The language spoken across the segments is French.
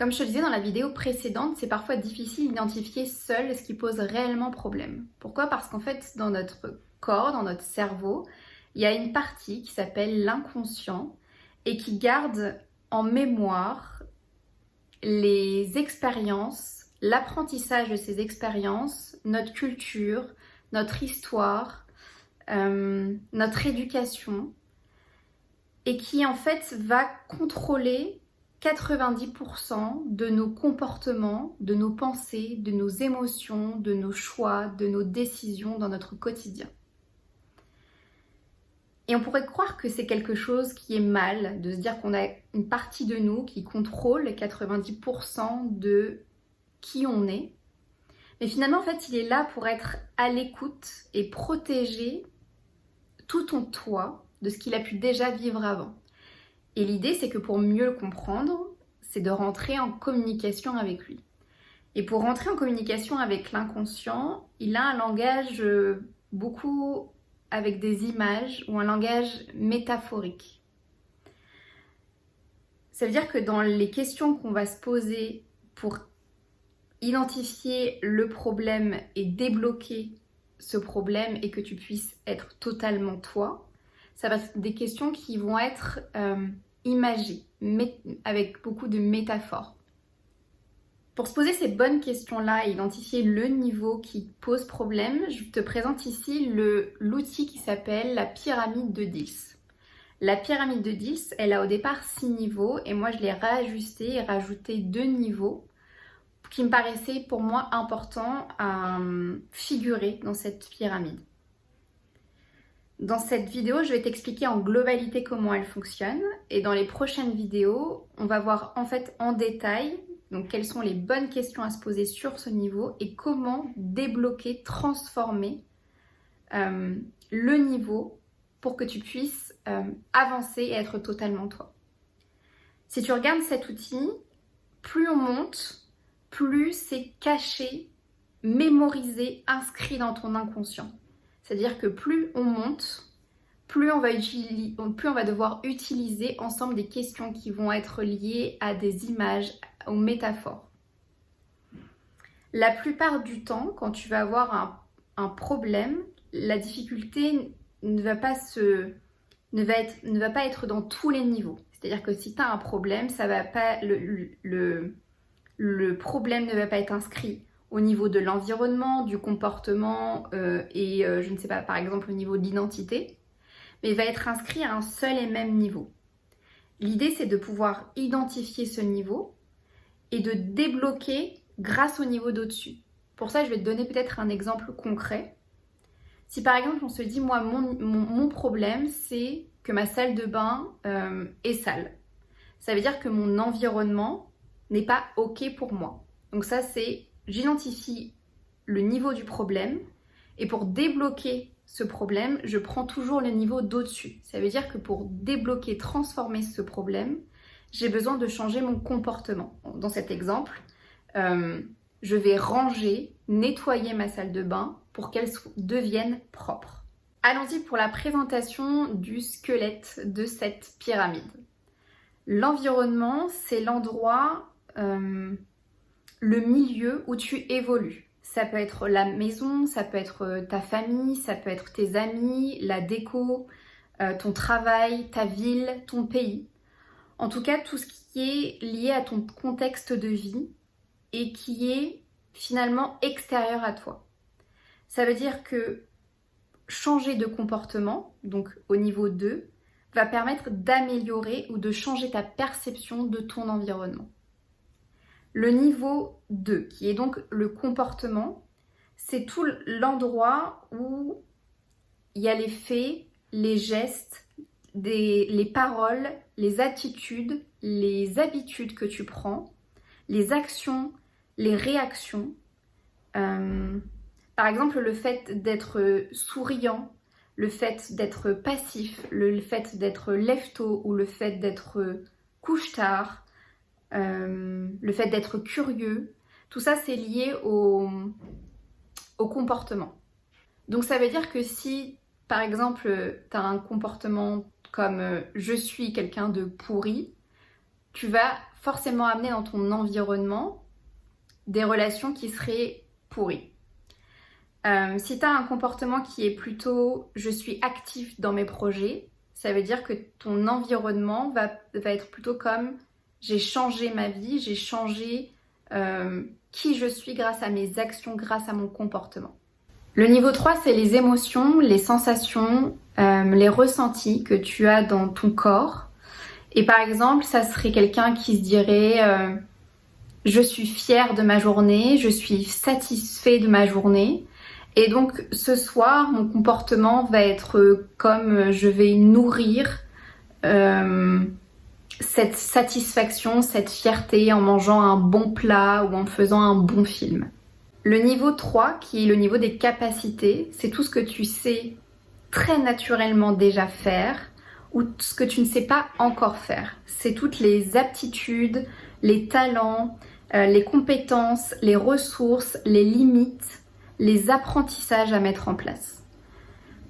Comme je te le disais dans la vidéo précédente, c'est parfois difficile d'identifier seul ce qui pose réellement problème. Pourquoi? Parce qu'en fait, dans notre corps, dans notre cerveau, il y a une partie qui s'appelle l'inconscient et qui garde en mémoire les expériences, l'apprentissage de ces expériences, notre culture, notre histoire, notre éducation, et qui en fait va contrôler 90% de nos comportements, de nos pensées, de nos émotions, de nos choix, de nos décisions dans notre quotidien. Et on pourrait croire que c'est quelque chose qui est mal, de se dire qu'on a une partie de nous qui contrôle 90% de qui on est. Mais finalement, en fait, il est là pour être à l'écoute et protéger tout ton toi de ce qu'il a pu déjà vivre avant. Et l'idée, c'est que pour mieux le comprendre, c'est de rentrer en communication avec lui. Et pour rentrer en communication avec l'inconscient, il a un langage beaucoup avec des images ou un langage métaphorique. Ça veut dire que dans les questions qu'on va se poser pour identifier le problème et débloquer ce problème et que tu puisses être totalement toi, ça va être des questions qui vont être imagées, avec beaucoup de métaphores. Pour se poser ces bonnes questions-là et identifier le niveau qui pose problème, je te présente ici l'outil qui s'appelle la pyramide de Diels. La pyramide de Diels, elle a au départ 6 niveaux et moi je l'ai réajustée et rajouté 2 niveaux qui me paraissaient pour moi importants à figurer dans cette pyramide. Dans cette vidéo, je vais t'expliquer en globalité comment elle fonctionne et dans les prochaines vidéos, on va voir en fait en détail donc quelles sont les bonnes questions à se poser sur ce niveau et comment débloquer, transformer le niveau pour que tu puisses avancer et être totalement toi. Si tu regardes cet outil, plus on monte, plus c'est caché, mémorisé, inscrit dans ton inconscient. C'est-à-dire que plus on monte, plus on va devoir utiliser ensemble des questions qui vont être liées à des images, aux métaphores. La plupart du temps, quand tu vas avoir un problème, la difficulté ne va pas être dans tous les niveaux. C'est-à-dire que si tu as un problème, ça va pas, le problème ne va pas être inscrit au niveau de l'environnement, du comportement je ne sais pas, par exemple au niveau de l'identité, mais il va être inscrit à un seul et même niveau. L'idée, c'est de pouvoir identifier ce niveau et de débloquer grâce au niveau d'au-dessus. Pour ça, je vais te donner peut-être un exemple concret. Si par exemple, on se dit, moi, mon problème, c'est que ma salle de bain est sale. Ça veut dire que mon environnement n'est pas OK pour moi. Donc ça, c'est, j'identifie le niveau du problème et pour débloquer ce problème, je prends toujours le niveau d'au-dessus. Ça veut dire que pour débloquer, transformer ce problème, j'ai besoin de changer mon comportement. Dans cet exemple, je vais ranger, nettoyer ma salle de bain pour qu'elle devienne propre. Allons-y pour la présentation du squelette de cette pyramide. L'environnement, c'est l'endroit, le milieu où tu évolues. Ça peut être la maison, ça peut être ta famille, ça peut être tes amis, la déco, ton travail, ta ville, ton pays. En tout cas, tout ce qui est lié à ton contexte de vie et qui est finalement extérieur à toi. Ça veut dire que changer de comportement, donc au niveau 2, va permettre d'améliorer ou de changer ta perception de ton environnement. Le niveau 2, qui est donc le comportement, c'est tout l'endroit où il y a les faits, les gestes, les paroles, les attitudes, les habitudes que tu prends, les actions, les réactions. Par exemple, le fait d'être souriant, le fait d'être passif, le fait d'être lève-tôt ou le fait d'être couche-tard, le fait d'être curieux, tout ça c'est lié au comportement. Donc ça veut dire que si par exemple tu as un comportement comme je suis quelqu'un de pourri, tu vas forcément amener dans ton environnement des relations qui seraient pourries. Si tu as un comportement qui est plutôt « je suis actif dans mes projets », ça veut dire que ton environnement va être plutôt comme « j'ai changé ma vie, j'ai changé qui je suis grâce à mes actions, grâce à mon comportement ». Le niveau 3, c'est les émotions, les sensations, les ressentis que tu as dans ton corps. Et par exemple, ça serait quelqu'un qui se dirait je suis fière de ma journée, je suis satisfait de ma journée. Et donc ce soir, mon comportement va être comme je vais nourrir cette satisfaction, cette fierté en mangeant un bon plat ou en faisant un bon film. Le niveau 3, qui est le niveau des capacités, c'est tout ce que tu sais très naturellement déjà faire ou ce que tu ne sais pas encore faire. C'est toutes les aptitudes, les talents, les compétences, les ressources, les limites, les apprentissages à mettre en place.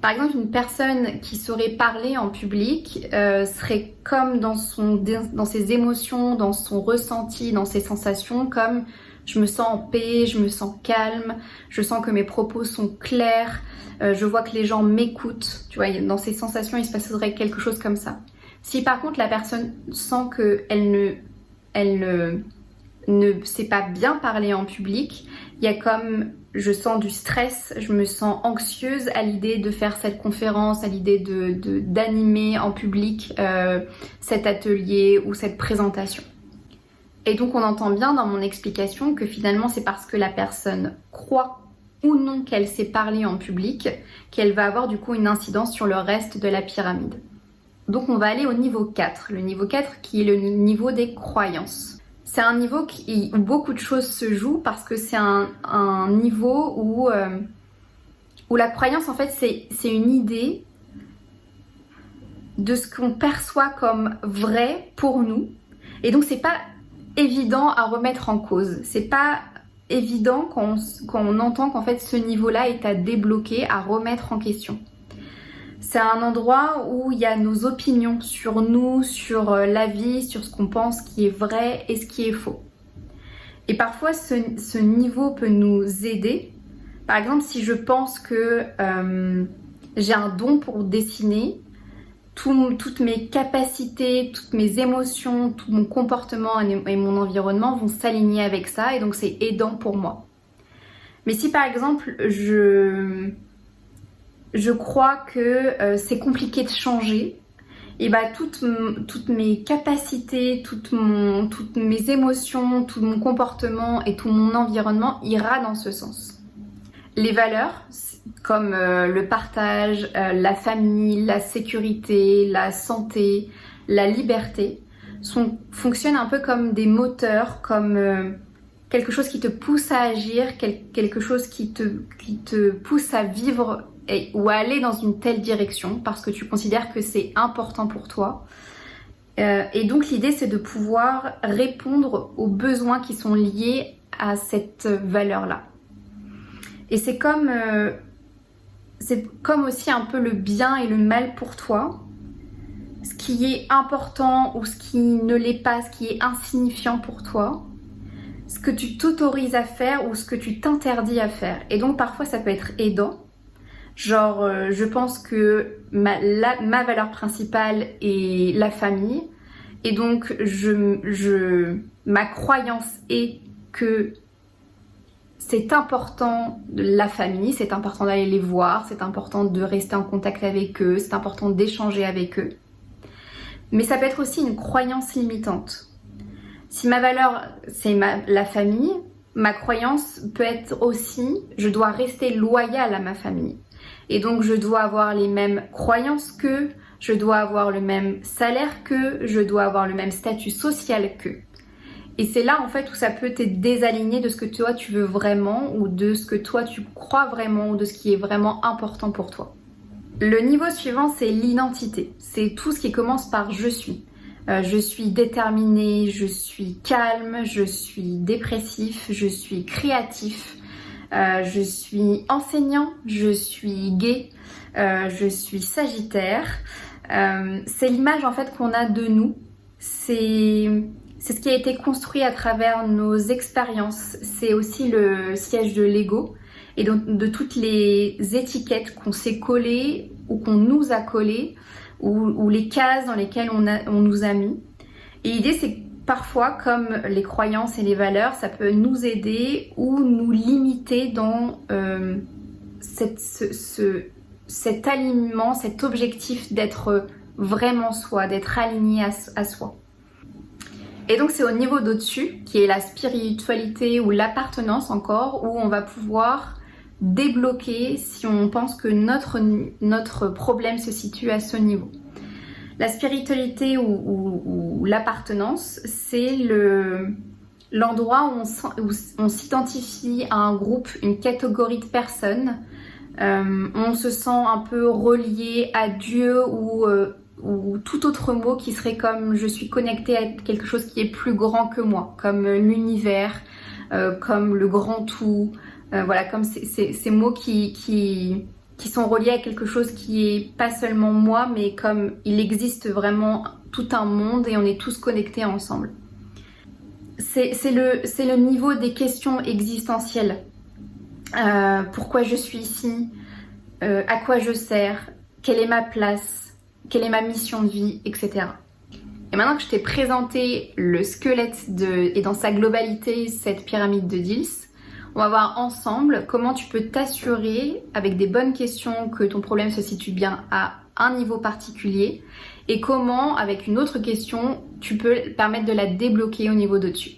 Par exemple, une personne qui saurait parler en public serait comme dans ses émotions, dans son ressenti, dans ses sensations, comme je me sens en paix, je me sens calme, je sens que mes propos sont clairs, je vois que les gens m'écoutent. Tu vois, dans ses sensations, il se passerait quelque chose comme ça. Si par contre la personne sent qu'elle ne sait pas bien parler en public, il y a comme je sens du stress, je me sens anxieuse à l'idée de faire cette conférence, à l'idée d'animer en public cet atelier ou cette présentation. Et donc on entend bien dans mon explication que finalement c'est parce que la personne croit ou non qu'elle sait parler en public qu'elle va avoir du coup une incidence sur le reste de la pyramide. Donc on va aller au niveau 4, le niveau 4 qui est le niveau des croyances. C'est un niveau où beaucoup de choses se jouent parce que c'est un niveau où la croyance en fait c'est une idée de ce qu'on perçoit comme vrai pour nous. Et donc c'est pas évident à remettre en cause. C'est pas évident quand on entend qu'en fait ce niveau-là est à débloquer, à remettre en question. C'est un endroit où il y a nos opinions sur nous, sur la vie, sur ce qu'on pense qui est vrai et ce qui est faux. Et parfois ce niveau peut nous aider. Par exemple, si je pense que j'ai un don pour dessiner, toutes mes capacités, toutes mes émotions, tout mon comportement et mon environnement vont s'aligner avec ça et donc c'est aidant pour moi. Mais si par exemple je crois que c'est compliqué de changer, et bah toutes mes capacités, toutes mes émotions, tout mon comportement et tout mon environnement ira dans ce sens. Les valeurs, comme le partage, la famille, la sécurité, la santé, la liberté, fonctionnent un peu comme des moteurs, comme quelque chose qui te pousse à agir, quelque chose qui te pousse à vivre ou à aller dans une telle direction parce que tu considères que c'est important pour toi. Et donc l'idée c'est de pouvoir répondre aux besoins qui sont liés à cette valeur-là. Et c'est comme aussi un peu le bien et le mal pour toi. Ce qui est important ou ce qui ne l'est pas, ce qui est insignifiant pour toi. Ce que tu t'autorises à faire ou ce que tu t'interdis à faire. Et donc parfois ça peut être aidant. Genre je pense que ma valeur principale est la famille. Et donc ma croyance est que c'est important la famille, c'est important d'aller les voir, c'est important de rester en contact avec eux, c'est important d'échanger avec eux. Mais ça peut être aussi une croyance limitante. Si ma valeur c'est la famille, ma croyance peut être aussi je dois rester loyale à ma famille. Et donc je dois avoir les mêmes croyances qu'eux, je dois avoir le même salaire qu'eux, je dois avoir le même statut social qu'eux. Et c'est là en fait où ça peut te désaligner de ce que toi tu veux vraiment ou de ce que toi tu crois vraiment ou de ce qui est vraiment important pour toi. Le niveau suivant c'est l'identité. C'est tout ce qui commence par je suis. Je suis déterminée, je suis calme, je suis dépressif, je suis créatif, je suis enseignant, je suis gay, je suis sagittaire. C'est l'image en fait qu'on a de nous. C'est c'est ce qui a été construit à travers nos expériences. C'est aussi le siège de l'ego et donc de toutes les étiquettes qu'on s'est collées ou qu'on nous a collées ou les cases dans lesquelles on nous a mis. Et l'idée, c'est que parfois, comme les croyances et les valeurs, ça peut nous aider ou nous limiter dans cet alignement, cet objectif d'être vraiment soi, d'être aligné à soi. Et donc c'est au niveau d'au-dessus, qui est la spiritualité ou l'appartenance encore, où on va pouvoir débloquer si on pense que notre problème se situe à ce niveau. La spiritualité ou l'appartenance, c'est l'endroit où on s'identifie à un groupe, une catégorie de personnes. On se sent un peu relié à Dieu ou tout autre mot qui serait comme je suis connectée à quelque chose qui est plus grand que moi, comme l'univers, comme le grand tout, voilà, comme ces mots qui sont reliés à quelque chose qui est pas seulement moi, mais comme il existe vraiment tout un monde et on est tous connectés ensemble. C'est le niveau des questions existentielles. Pourquoi je suis ici, à quoi je sers, quelle est ma place, quelle est ma mission de vie, etc. Et maintenant que je t'ai présenté le squelette et dans sa globalité cette pyramide de Diels, on va voir ensemble comment tu peux t'assurer avec des bonnes questions que ton problème se situe bien à un niveau particulier et comment avec une autre question tu peux permettre de la débloquer au niveau d'au-dessus.